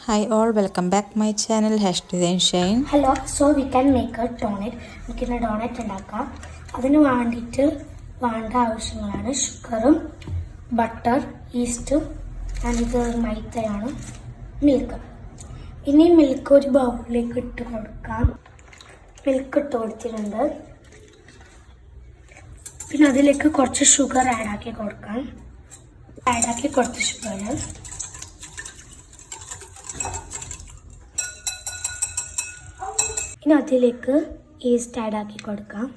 Hi all, welcome back my channel Design Shine. Hello, so we can make a donut. We can donut ഉണ്ടാക്കാം. അതിന് വേണ്ടിയിട്ട് വേണ്ട ആവശ്യങ്ങളാണ് ഷുഗറും butter ഈസ്റ്റും ഇത് മൈദയാണ് മിൽക്ക്. ഇനി മിൽക്ക് ഒരു ബൗളിലേക്ക് ഇട്ട് കൊടുക്കാം. മിൽക്ക് ഇട്ട് കൊടുത്തിട്ടുണ്ട്. പിന്നെ അതിലേക്ക് കുറച്ച് ഷുഗർ ആഡാക്കി കൊടുക്കാം. കുറച്ച് ഷുഗർ ഇനി അതിലേക്ക് ഈസ്റ്റ് ആഡ് ആക്കി കൊടുക്കാം.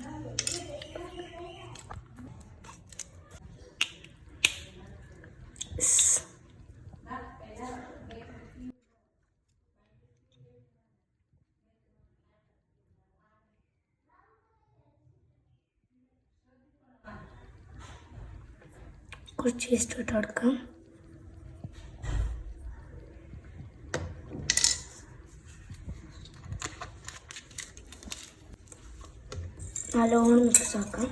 കുറച്ച് ഈസ്റ്റ് ഇട്ട് കൊടുക്കാം. നല്ലോണം മിക്സ് ആക്കാം.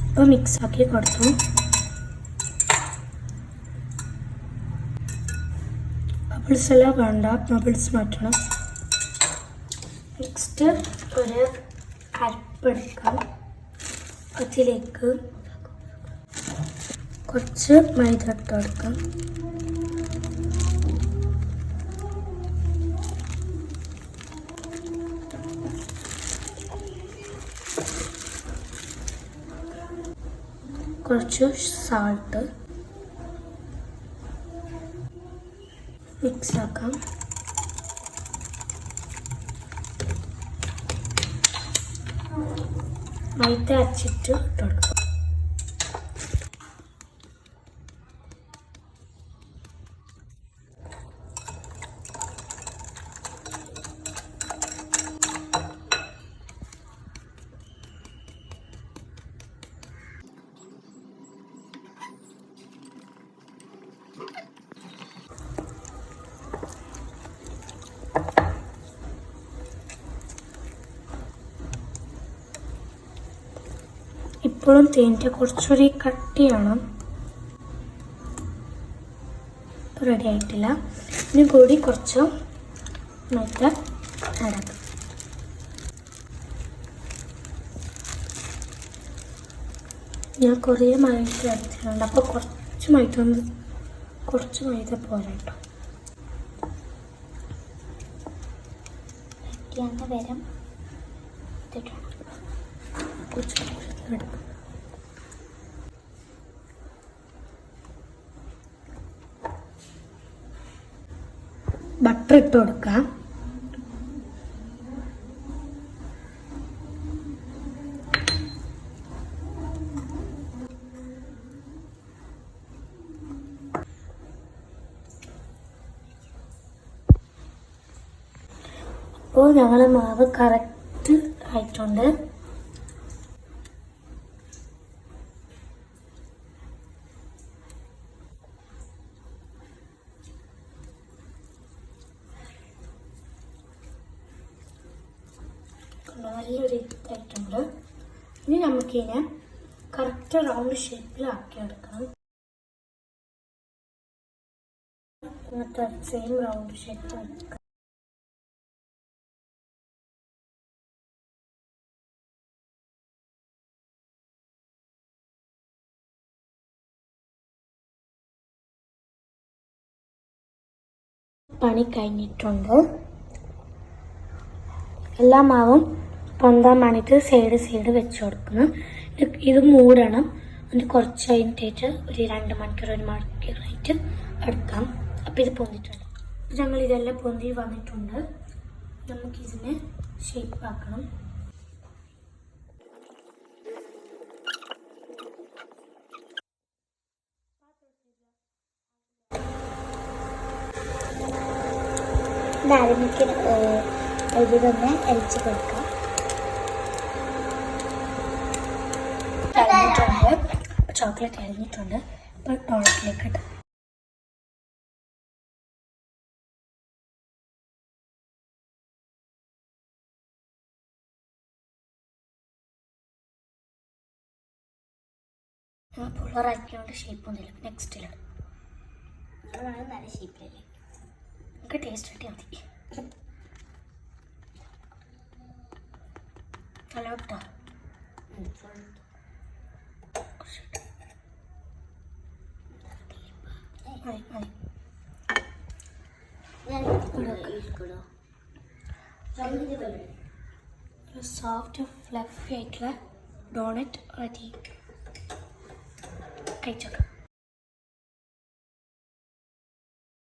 ഇപ്പോൾ മിക്സ് ആക്കി കൊടുത്തു. ബബിൾസ് എല്ലാം വേണ്ട, ബബിൾസ് മാറ്റണം. നെക്സ്റ്റ് ഒരു അരപ്പെടുക്കാം. അതിലേക്ക് കുറച്ച് മൈദ ഇട്ട് കൊടുക്കാം. കുറച്ച് സാൾട്ട് മിക്സ് ആക്കാം. മൈദ അരച്ചിട്ട് ഇട്ട് കൊടുക്കാം. ഇപ്പോഴും തേൻ്റെ കുറച്ചൊരു കട്ടിയാണ്. റെഡി ആയിട്ടില്ല. ഇനി കൂടി കുറച്ച് മൈദ ആഡാക്കാം. ഞാൻ കുറേ മൈദ എടുത്തിട്ടുണ്ട്, അപ്പോൾ കുറച്ച് മൈദ പോരാ കേട്ടോ. വരം ബട്ടർ ഇട്ട് കൊടുക്കാം. അപ്പോൾ ഞങ്ങൾ മാവ് കറക്റ്റ് ആയിട്ടുണ്ട്. നല്ലൊരു ഇതായിട്ടുണ്ട്. ഇനി നമുക്കിതിനെ കറക്റ്റ് റൗണ്ട് ഷേപ്പിലാക്കി എടുക്കണം. എന്നിട്ട് സെയിം റൗണ്ട് ഷേപ്പിൽ പണി കഴിഞ്ഞിട്ടുണ്ട്. എല്ലാ മാവും പൊന്താൻ വേണ്ടിയിട്ട് സൈഡ് വെച്ച് കൊടുക്കണം. ഇത് മൂടണം. എന്നിട്ട് കുറച്ച് കഴിഞ്ഞിട്ട് ഒരു 2 മണിക്കൂർ 1 മണിക്കൂറായിട്ട് എടുക്കാം. അപ്പോൾ ഇത് പൊന്തിട്ടുണ്ട്. ഞങ്ങൾ ഇതെല്ലാം പൊന്തി വന്നിട്ടുണ്ട്. നമുക്കിതിനെ ഷേപ്പാക്കണം. ഇതൊന്ന് അരിച്ച് കൊടുക്കാം. ചോക്ലേറ്റ് അരിഞ്ഞിട്ടുണ്ട്. ഇപ്പോൾ ടോളറ്റിലേക്ക് ഇടാം. പോളറാക്കിയോണ്ട് ഷേപ്പ് ഒന്നുമില്ല. നെക്സ്റ്റിലാണ് നല്ല ഷേപ്പിലല്ലേ നമുക്ക് ടേസ്റ്റ് കിട്ടിയാൽ മതി. നല്ല കേട്ടോ. ഒരു സോഫ്റ്റ് ഫ്ലഫി ആയിട്ടുള്ള ഡോണറ്റ് റെഡി. കഴിച്ചോക്കാം.